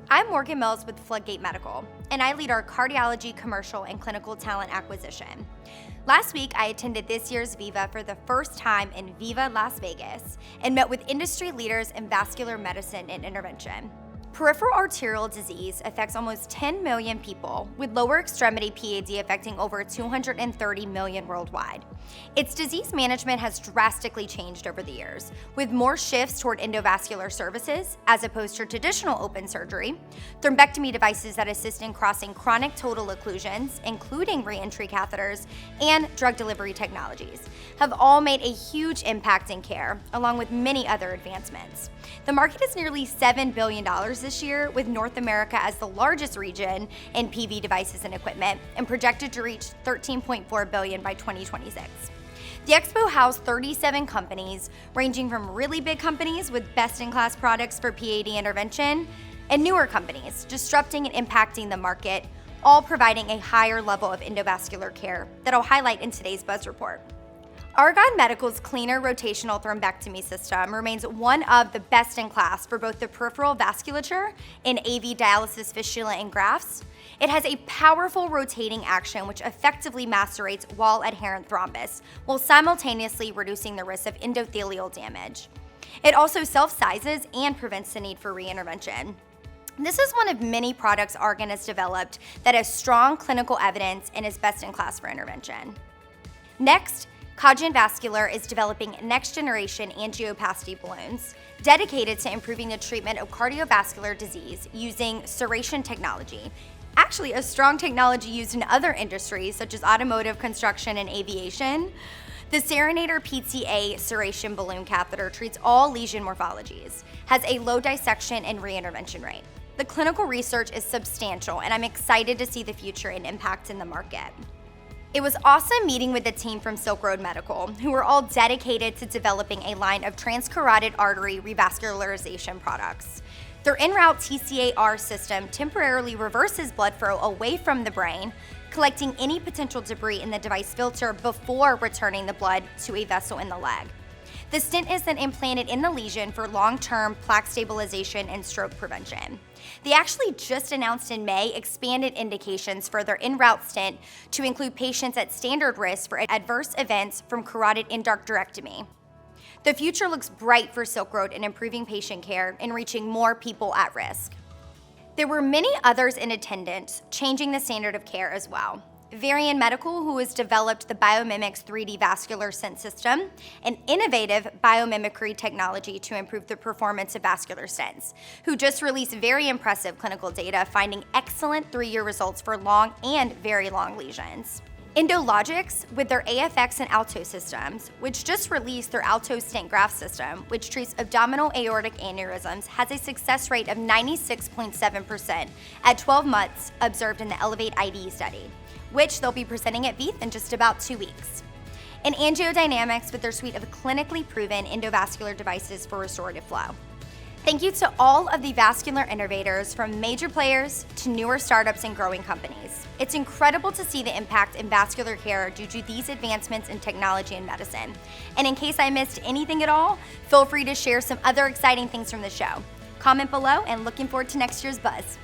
I'm Morgan Mills with FloodGate Medical, and I lead our cardiology, commercial, and clinical talent acquisition. Last week, I attended this year's VIVA for the first time in VIVA, Las Vegas, and met with industry leaders in vascular medicine and intervention. Peripheral arterial disease affects almost 10 million people, with lower extremity PAD affecting over 230 million worldwide. Its disease management has drastically changed over the years, with more shifts toward endovascular services as opposed to traditional open surgery. Thrombectomy devices that assist in crossing chronic total occlusions, including re-entry catheters, and drug delivery technologies, have all made a huge impact in care, along with many other advancements. The market is nearly $7 billion this year, with North America as the largest region in PV devices and equipment, and projected to reach $13.4 billion by 2026. The expo housed 37 companies, ranging from really big companies with best-in-class products for PAD intervention, and newer companies disrupting and impacting the market, all providing a higher level of endovascular care that I'll highlight in today's Buzz Report. Argon Medical's cleaner rotational thrombectomy system remains one of the best in class for both the peripheral vasculature and AV dialysis fistula and grafts. It has a powerful rotating action which effectively macerates wall-adherent thrombus while simultaneously reducing the risk of endothelial damage. It also self-sizes and prevents the need for reintervention. This is one of many products Argon has developed that has strong clinical evidence and is best in class for intervention. Next, Cagent Vascular is developing next-generation angioplasty balloons dedicated to improving the treatment of cardiovascular disease using ceration technology, actually a strong technology used in other industries such as automotive, construction, and aviation. The Serenator PTA ceration balloon catheter treats all lesion morphologies, has a low dissection and reintervention rate. The clinical research is substantial, and I'm excited to see the future and impact in the market. It was awesome meeting with the team from Silk Road Medical, who were all dedicated to developing a line of transcarotid artery revascularization products. Their en route TCAR system temporarily reverses blood flow away from the brain, collecting any potential debris in the device filter before returning the blood to a vessel in the leg. The stent is then implanted in the lesion for long-term plaque stabilization and stroke prevention. They actually just announced in May expanded indications for their en route stent to include patients at standard risk for adverse events from carotid endarterectomy. The future looks bright for Silk Road in improving patient care and reaching more people at risk. There were many others in attendance, changing the standard of care as well. Veryan Medical, who has developed the Biomimics 3D vascular stent system, an innovative biomimicry technology to improve the performance of vascular stents, who just released very impressive clinical data finding excellent 3-year results for long and very long lesions. Endologix, with their AFX and Alto systems, which just released their Alto stent graft system, which treats abdominal aortic aneurysms, has a success rate of 96.7% at 12 months observed in the Elevate IDE study, which they'll be presenting at VIVA in just about 2 weeks. And AngioDynamics with their suite of clinically proven endovascular devices for restorative flow. Thank you to all of the vascular innovators, from major players to newer startups and growing companies. It's incredible to see the impact in vascular care due to these advancements in technology and medicine. And in case I missed anything at all, feel free to share some other exciting things from the show. Comment below, and looking forward to next year's Buzz.